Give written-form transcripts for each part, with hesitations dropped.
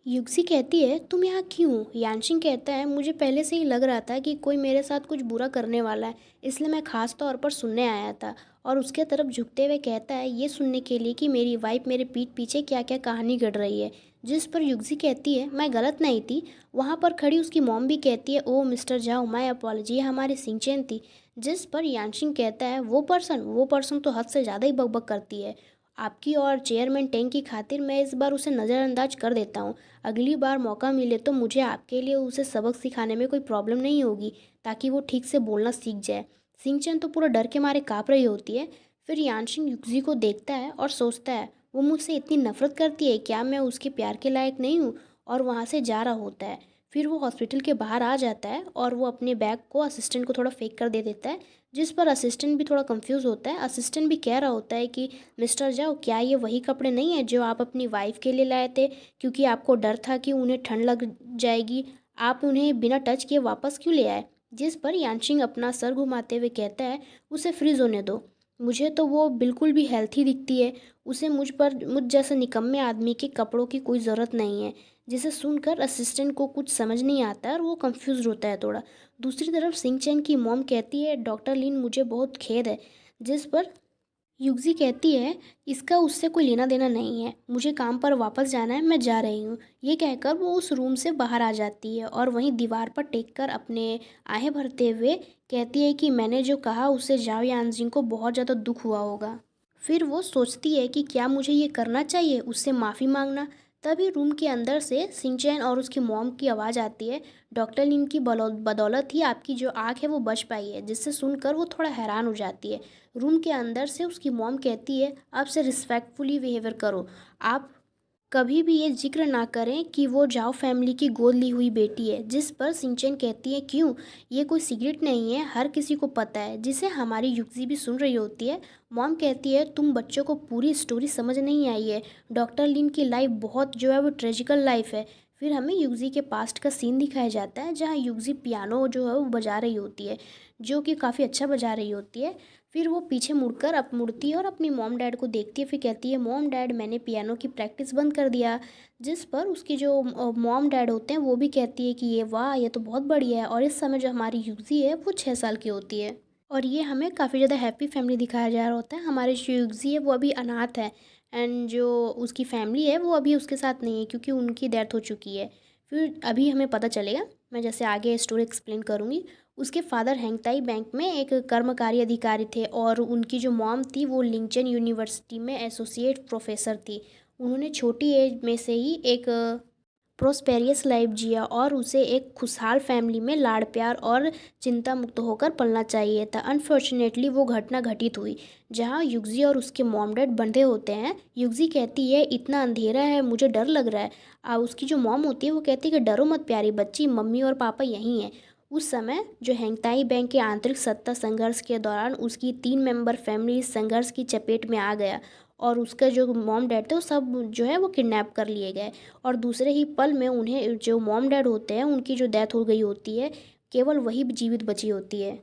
युक्सी कहती है तुम यहाँ क्यों? यानशिंग कहता है मुझे पहले से ही लग रहा था कि कोई मेरे साथ कुछ बुरा करने वाला है, इसलिए मैं खास तौर पर सुनने आया था। और उसके तरफ झुकते हुए कहता है ये सुनने के लिए कि मेरी वाइफ मेरे पीठ पीछे क्या क्या कहानी गढ़ रही है। जिस पर युक्सी कहती है मैं गलत नहीं थी। वहाँ पर खड़ी उसकी मॉम भी कहती है ओ मिस्टर जाओ माय अपॉलजी, ये हमारी सिंचेन थी। जिस पर यानशिंग कहता है वो पर्सन तो हद से ज़्यादा ही बकबक करती है। आपकी और चेयरमैन टेंग की खातिर मैं इस बार उसे नज़रअंदाज कर देता हूँ। अगली बार मौका मिले तो मुझे आपके लिए उसे सबक सिखाने में कोई प्रॉब्लम नहीं होगी, ताकि वो ठीक से बोलना सीख जाए। सिंचन तो पूरा डर के मारे काँप रही होती है। फिर यानशिंग युक्जी को देखता है और सोचता है वो मुझसे इतनी नफरत करती है, क्या मैं उसके प्यार के लायक नहीं हूँ? और वहाँ से जा रहा होता है। फिर वो हॉस्पिटल के बाहर आ जाता है और वो अपने बैग को असिस्टेंट को थोड़ा फेंक कर दे देता है। जिस पर असिस्टेंट भी थोड़ा कंफ्यूज होता है। असिस्टेंट भी कह रहा होता है कि मिस्टर जाओ क्या ये वही कपड़े नहीं है जो आप अपनी वाइफ के लिए लाए थे? क्योंकि आपको डर था कि उन्हें ठंड लग जाएगी, आप उन्हें बिना टच किए वापस क्यों ले आए? जिस पर यानशिंग अपना सर घुमाते हुए कहता है उसे फ्रीज होने दो। मुझे तो वो बिल्कुल भी हेल्थी दिखती है। उसे मुझ जैसे निकम्मे आदमी के कपड़ों की कोई ज़रूरत नहीं है। जिसे सुनकर असिस्टेंट को कुछ समझ नहीं आता और वो कंफ्यूज होता है थोड़ा। दूसरी तरफ सिंह चैन की मॉम कहती है डॉक्टर लिन मुझे बहुत खेद है। जिस पर युक्सी कहती है इसका उससे कोई लेना देना नहीं है, मुझे काम पर वापस जाना है, मैं जा रही हूँ। ये कहकर वो उस रूम से बाहर आ जाती है और वहीं दीवार पर टेक कर अपने आहें भरते हुए कहती है कि मैंने जो कहा उससे जाओ यानजिंग को बहुत ज़्यादा दुख हुआ होगा। फिर वो सोचती है कि क्या मुझे ये करना चाहिए, उससे माफ़ी मांगना। तभी रूम के अंदर से सिंचैन और उसकी मॉम की आवाज़ आती है डॉक्टर लिन की बदौलत ही आपकी जो आँख है वो बच पाई है। जिससे सुनकर वो थोड़ा हैरान हो जाती है। रूम के अंदर से उसकी मॉम कहती है आपसे रिस्पेक्टफुली बिहेवियर करो, आप कभी भी ये जिक्र ना करें कि वो जाओ फैमिली की गोद ली हुई बेटी है। जिस पर सिंचन कहती है क्यों, ये कोई सीक्रेट नहीं है, हर किसी को पता है। जिसे हमारी युक्ति भी सुन रही होती है। मॉम कहती है तुम बच्चों को पूरी स्टोरी समझ नहीं आई है, डॉक्टर लिन की लाइफ बहुत जो है वो ट्रेजिकल लाइफ है। फिर हमें युक्ति के पास्ट का सीन दिखाया जाता है जहाँ युक्ति पियानो जो है वो बजा रही होती है, जो कि काफ़ी अच्छा बजा रही होती है। फिर वो पीछे मुड़कर अप मुड़ती है और अपनी मॉम डैड को देखती है। फिर कहती है मॉम डैड मैंने पियानो की प्रैक्टिस बंद कर दिया। जिस पर उसकी जो मॉम डैड होते हैं वो भी कहती है कि ये वाह ये तो बहुत बढ़िया है। और इस समय जो हमारी युक्ति है वो 6 साल की होती है। और ये हमें काफ़ी ज़्यादा हैप्पी फैमिली दिखाया जा रहा होता है। हमारी जो युक्ति है वो अभी अनाथ है एंड जो उसकी फैमिली है वो अभी उसके साथ नहीं है क्योंकि उनकी डेथ हो चुकी है। फिर अभी हमें पता चलेगा, मैं जैसे आगे स्टोरी एक्सप्लेन करूँगी। उसके फादर हैंगताई बैंक में एक कर्मकारी अधिकारी थे और उनकी जो मॉम थी वो लिंचन यूनिवर्सिटी में एसोसिएट प्रोफेसर थी। उन्होंने छोटी एज में से ही एक प्रोस्पेरियस लाइफ जिया और उसे एक खुशहाल फैमिली में लाड़ प्यार और चिंता मुक्त होकर पलना चाहिए था। अनफॉर्चुनेटली वो घटना घटित हुई जहाँ युक्जी और उसके मॉम डैड बंधे होते हैं। युक्जी कहती है इतना अंधेरा है मुझे डर लग रहा है। उसकी जो मॉम होती है वो कहती है कि डरो मत प्यारी बच्ची, मम्मी और पापा यहीं हैं। उस समय जो हैंगताई बैंक के आंतरिक सत्ता संघर्ष के दौरान उसकी 3 मेंबर फैमिली संघर्ष की चपेट में आ गया और उसका जो मॉम डैड थे वो सब जो है वो किडनैप कर लिए गए। और दूसरे ही पल में उन्हें जो मॉम डैड होते हैं उनकी जो डेथ हो गई होती है, केवल वही जीवित बची होती है।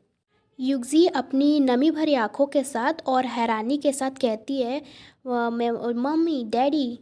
युक्जी अपनी नमी भरी आंखों के साथ और हैरानी के साथ कहती है मैं मम्मी डैडी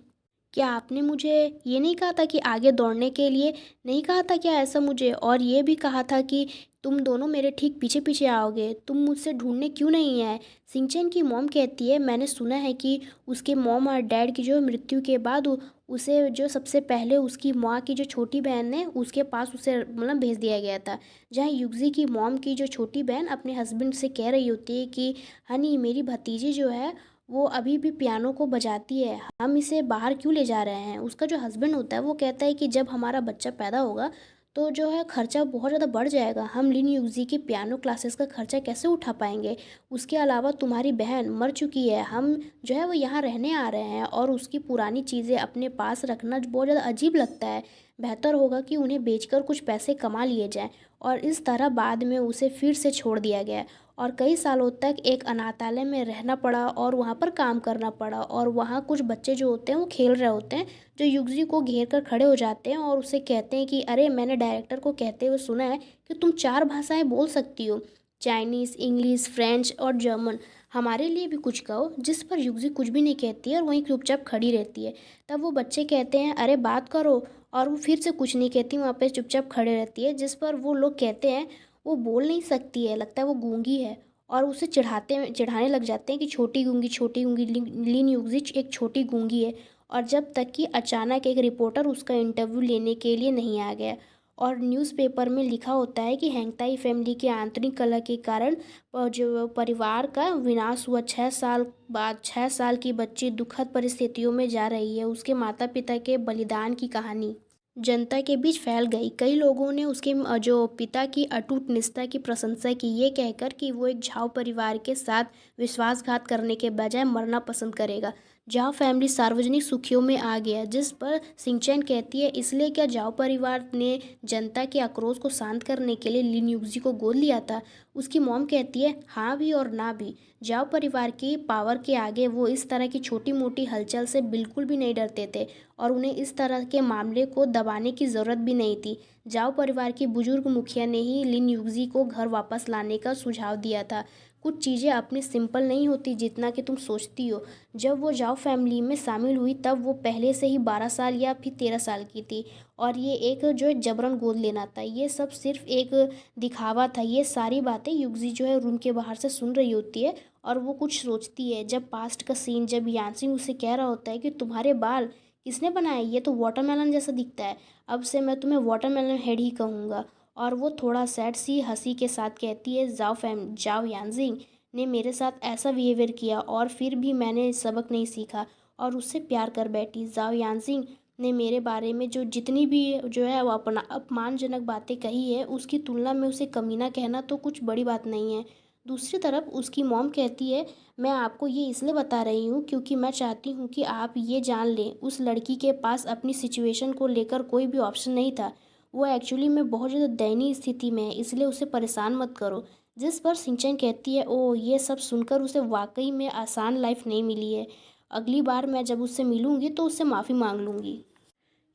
क्या आपने मुझे ये नहीं कहा था कि आगे दौड़ने के लिए नहीं कहा था क्या ऐसा मुझे, और ये भी कहा था कि तुम दोनों मेरे ठीक पीछे पीछे आओगे, तुम मुझसे ढूंढने क्यों नहीं आए? सिंचन की मॉम कहती है मैंने सुना है कि उसके मॉम और डैड की जो मृत्यु के बाद उसे जो सबसे पहले उसकी माँ की जो छोटी बहन है उसके पास उसे मतलब भेज दिया गया था। जहाँ युगजी की मॉम की जो छोटी बहन अपने हस्बैंड से कह रही होती है कि हनी मेरी भतीजी जो है वो अभी भी पियानो को बजाती है, हम इसे बाहर क्यों ले जा रहे हैं? उसका जो हस्बैंड होता है वो कहता है कि जब हमारा बच्चा पैदा होगा तो जो है खर्चा बहुत ज़्यादा बढ़ जाएगा, हम लिन युगजी की पियानो क्लासेस का खर्चा कैसे उठा पाएंगे? उसके अलावा तुम्हारी बहन मर चुकी है, हम जो है वो यहाँ रहने आ रहे हैं और उसकी पुरानी चीज़ें अपने पास रखना बहुत ज़्यादा अजीब लगता है। बेहतर होगा कि उन्हें बेचकर कुछ पैसे कमा लिए जाएं। और इस तरह बाद में उसे फिर से छोड़ दिया गया और कई सालों तक एक अनाथालय में रहना पड़ा और वहाँ पर काम करना पड़ा। और वहाँ कुछ बच्चे जो होते हैं वो खेल रहे होते हैं, जो युगजी को घेर कर खड़े हो जाते हैं और उसे कहते हैं कि अरे मैंने डायरेक्टर को कहते हुए सुना है कि तुम 4 भाषाएं बोल सकती हो, चाइनीज़ इंग्लिश फ्रेंच और जर्मन। हमारे लिए भी कुछ कहो। जिस पर युगजी कुछ भी नहीं कहती है और वहीं चुपचाप खड़ी रहती है। तब वो बच्चे कहते हैं, अरे बात करो। और वो फिर से कुछ नहीं कहती, वहाँ पे चुपचाप खड़े रहती है। जिस पर वो लोग कहते हैं, वो बोल नहीं सकती है, लगता है वो गूंगी है। और उसे चिढ़ाने लग जाते हैं कि छोटी गूंगी। लिन युगजी एक छोटी गूंगी है। और जब तक कि अचानक एक रिपोर्टर उसका इंटरव्यू लेने के लिए नहीं आ गया। और न्यूज़पेपर में लिखा होता है कि हैंगताई फैमिली के आंतरिक कलह के कारण जो परिवार का विनाश हुआ। 6 साल बाद 6 साल की बच्ची दुखद परिस्थितियों में जा रही है। उसके माता पिता के बलिदान की कहानी जनता के बीच फैल गई। कई लोगों ने उसके जो पिता की अटूट निष्ठा की प्रशंसा की, ये कहकर कि वो एक झाओ परिवार के साथ विश्वासघात करने के बजाय मरना पसंद करेगा। झाओ फैमिली सार्वजनिक सुर्खियों में आ गया। जिस पर सिंचैन कहती है, इसलिए क्या झाओ परिवार ने जनता के आक्रोश को शांत करने के लिए लिन युक्जी को गोद लिया था? उसकी मॉम कहती है, हाँ भी और ना भी। झाओ परिवार की पावर के आगे वो इस तरह की छोटी मोटी हलचल से बिल्कुल भी नहीं डरते थे। और उन्हें इस तरह के मामले को दबाने की ज़रूरत भी नहीं थी। झाओ परिवार की बुजुर्ग मुखिया ने ही लिन युक्जी को घर वापस लाने का सुझाव दिया था। कुछ चीज़ें अपनी सिंपल नहीं होती जितना कि तुम सोचती हो। जब वो झाओ फैमिली में शामिल हुई तब वो पहले से ही 12 साल या फिर 13 साल की थी। और ये एक जो है जबरन गोद लेना था, ये सब सिर्फ एक दिखावा था। ये सारी बातें युक्जी जो है रूम के बाहर से सुन रही होती है। और वो कुछ सोचती है। जब पास्ट का सीन, जब यानसिंग उसे कह रहा होता है कि तुम्हारे बाल किसने बनाए, ये तो वाटरमेलन जैसा दिखता है, अब से मैं तुम्हें वाटरमेलन हेड ही कहूँगा। और वो थोड़ा सैड सी हंसी के साथ कहती है, जाओ यानजिंग ने मेरे साथ ऐसा बिहेवियर किया और फिर भी मैंने सबक नहीं सीखा और उससे प्यार कर बैठी। जाओ यानजिंग ने मेरे बारे में जो जितनी भी जो है वो अपना अपमानजनक बातें कही है, उसकी तुलना में उसे कमीना कहना तो कुछ बड़ी बात नहीं है। दूसरी तरफ उसकी मॉम कहती है, मैं आपको ये इसलिए बता रही हूँ क्योंकि मैं चाहती हूँ कि आप ये जान लें, उस लड़की के पास अपनी सिचुएशन को लेकर कोई भी ऑप्शन नहीं था। वो एक्चुअली में बहुत ज़्यादा दयनीय स्थिति में है, इसलिए उसे परेशान मत करो। जिस पर सिंचन कहती है, ओह ये सब सुनकर उसे वाकई में आसान लाइफ नहीं मिली है। अगली बार मैं जब उससे मिलूंगी तो उससे माफ़ी मांग लूँगी।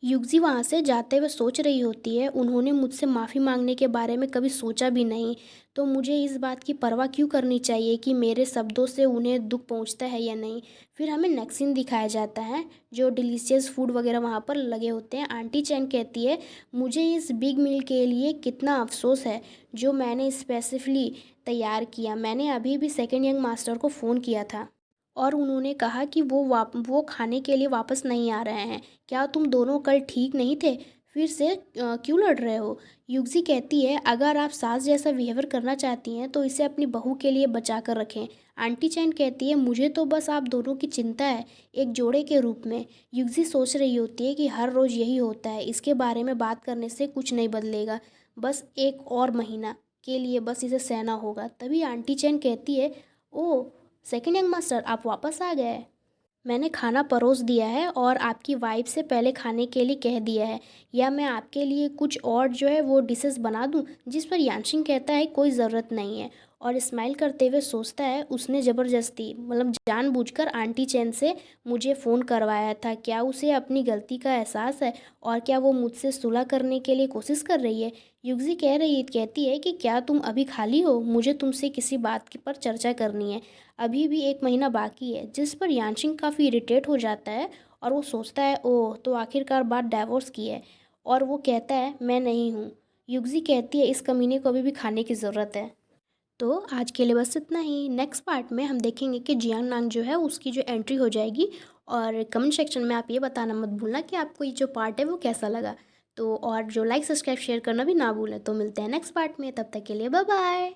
युगजी वहाँ से जाते हुए सोच रही होती है, उन्होंने मुझसे माफ़ी मांगने के बारे में कभी सोचा भी नहीं, तो मुझे इस बात की परवाह क्यों करनी चाहिए कि मेरे शब्दों से उन्हें दुख पहुँचता है या नहीं। फिर हमें नेक्स्ट सीन दिखाया जाता है, जो डिलीशियस फूड वगैरह वहाँ पर लगे होते हैं। आंटी चैन कहती है, मुझे इस बिग मील के लिए कितना अफसोस है जो मैंने स्पेसिफिकली तैयार किया। मैंने अभी भी सेकेंड यंग मास्टर को फ़ोन किया था और उन्होंने कहा कि वो खाने के लिए वापस नहीं आ रहे हैं। क्या तुम दोनों कल ठीक नहीं थे? फिर से क्यों लड़ रहे हो? युक्जी कहती है, अगर आप सास जैसा बिहेवियर करना चाहती हैं तो इसे अपनी बहू के लिए बचा कर रखें। आंटी चैन कहती है, मुझे तो बस आप दोनों की चिंता है, एक जोड़े के रूप में। युक्जी सोच रही होती है कि हर रोज़ यही होता है, इसके बारे में बात करने से कुछ नहीं बदलेगा, बस एक और महीना के लिए बस इसे सहना होगा। तभी आंटी चैन कहती है, ओह सेकंड यंग मास्टर, आप वापस आ गए। मैंने खाना परोस दिया है और आपकी वाइफ से पहले खाने के लिए कह दिया है, या मैं आपके लिए कुछ और जो है वो डिशेस बना दूं? जिस पर यानशिंग कहता है, कोई ज़रूरत नहीं है। और स्माइल करते हुए सोचता है, उसने ज़बरदस्ती मतलब जानबूझकर आंटी चैन से मुझे फ़ोन करवाया था। क्या उसे अपनी गलती का एहसास है और क्या वो मुझसे सुलह करने के लिए कोशिश कर रही है? युगजी कहती है कि क्या तुम अभी खाली हो, मुझे तुमसे किसी बात पर चर्चा करनी है। अभी भी एक महीना बाकी है। जिस पर यानशिंग काफ़ी इरिटेट हो जाता है और वो सोचता है, ओह तो आखिरकार बात डाइवोर्स की है। और वो कहता है, मैं नहीं हूँ। युगजी कहती है, इस कमीने को अभी भी खाने की ज़रूरत है। तो आज के लिए बस इतना ही। नेक्स्ट पार्ट में हम देखेंगे कि जियांग नांग जो है उसकी जो एंट्री हो जाएगी। और कमेंट सेक्शन में आप ये बताना मत भूलना कि आपको ये जो पार्ट है वो कैसा लगा। तो और जो लाइक सब्सक्राइब शेयर करना भी ना भूलें। तो मिलते हैं नेक्स्ट पार्ट में, तब तक के लिए बाय बाय।